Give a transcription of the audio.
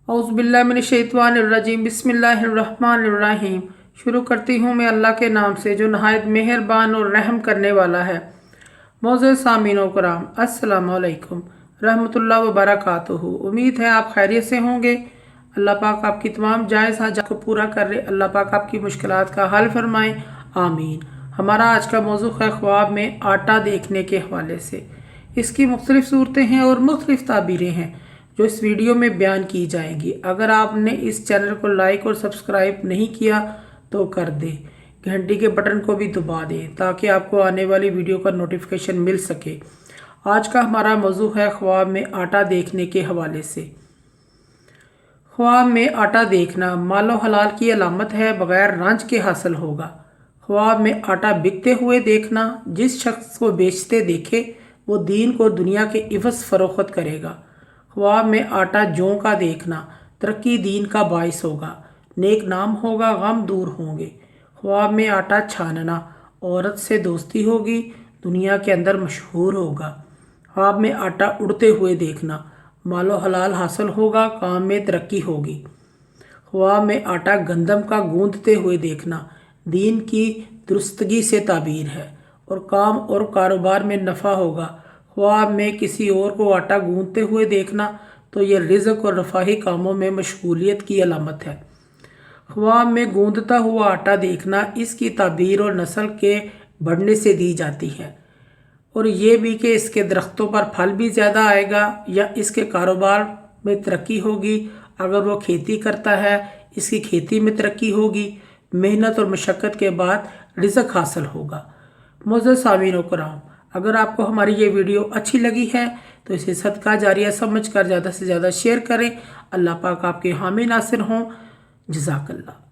औज़ुबिल्लाहिमिनश्शैतानिर्रजीम बिस्मिल्लाहिर्रहमानिर्रहीम। शुरू करती हूँ मैं अल्लाह के नाम से जो नहायत मेहरबान और रहम करने वाला है। मोअज़्ज़ज़ सामीन कराम, अस्सलामु अलैकुम रहमतुल्लाह व बरकातुहू। उम्मीद है आप खैरियत से होंगे। अल्लाह पाक आपकी तमाम जायज़ हाजात को पूरा कर रहे। अल्लाह पाक आपकी मुश्किलात का हल फरमाएँ, आमीन। हमारा आज का मौजू है ख्वाब में आटा देखने के हवाले से। इसकी मुख्तलिफ सूरतें हैं और मुख्तलिफ ताबीरें हैं जो इस वीडियो में बयान की जाएंगी। अगर आपने इस चैनल को लाइक और सब्सक्राइब नहीं किया तो कर दें, घंटी के बटन को भी दबा दें ताकि आपको आने वाली वीडियो का नोटिफिकेशन मिल सके। आज का हमारा मौजू है ख्वाब में आटा देखने के हवाले से। ख्वाब में आटा देखना मालो हलाल की अलामत है, बगैर रंज के हासिल होगा। ख्वाब में आटा बिकते हुए देखना, जिस शख्स को बेचते देखे वो दीन को दुनिया के इवज़ फरोख्त करेगा। ख्वाब में आटा जौ का देखना तरक्की दीन का बाइस होगा, नेक नाम होगा, गम दूर होंगे। ख्वाब में आटा छानना औरत से दोस्ती होगी, दुनिया के अंदर मशहूर होगा। ख्वाब में आटा उड़ते हुए देखना मालो हलाल हासिल होगा, काम में तरक्की होगी। ख्वाब में आटा गंदम का गूंदते हुए देखना दीन की दुरुस्तगी से ताबीर है और काम और कारोबार में नफ़ा होगा। ख्वाब में किसी और को आटा गूंदते हुए देखना तो ये रिज़्क़ और रफ़ाही कामों में मशगूलियत की अलामत है। ख्वाब में गूंदता हुआ आटा देखना इसकी ताबीर और नस्ल के बढ़ने से दी जाती है, और ये भी कि इसके दरख्तों पर फल भी ज़्यादा आएगा या इसके कारोबार में तरक्की होगी। अगर वो खेती करता है इसकी खेती में तरक्की होगी। मेहनत और मशक्क़त के बाद रिज़्क़ हासिल होगा। मुअज़्ज़ज़ सामीन कराम, अगर आपको हमारी ये वीडियो अच्छी लगी है तो इसे सदका जारिया समझकर ज़्यादा से ज़्यादा शेयर करें। अल्लाह पाक आपके हामी नासिर हों। जज़ाकल्लाह।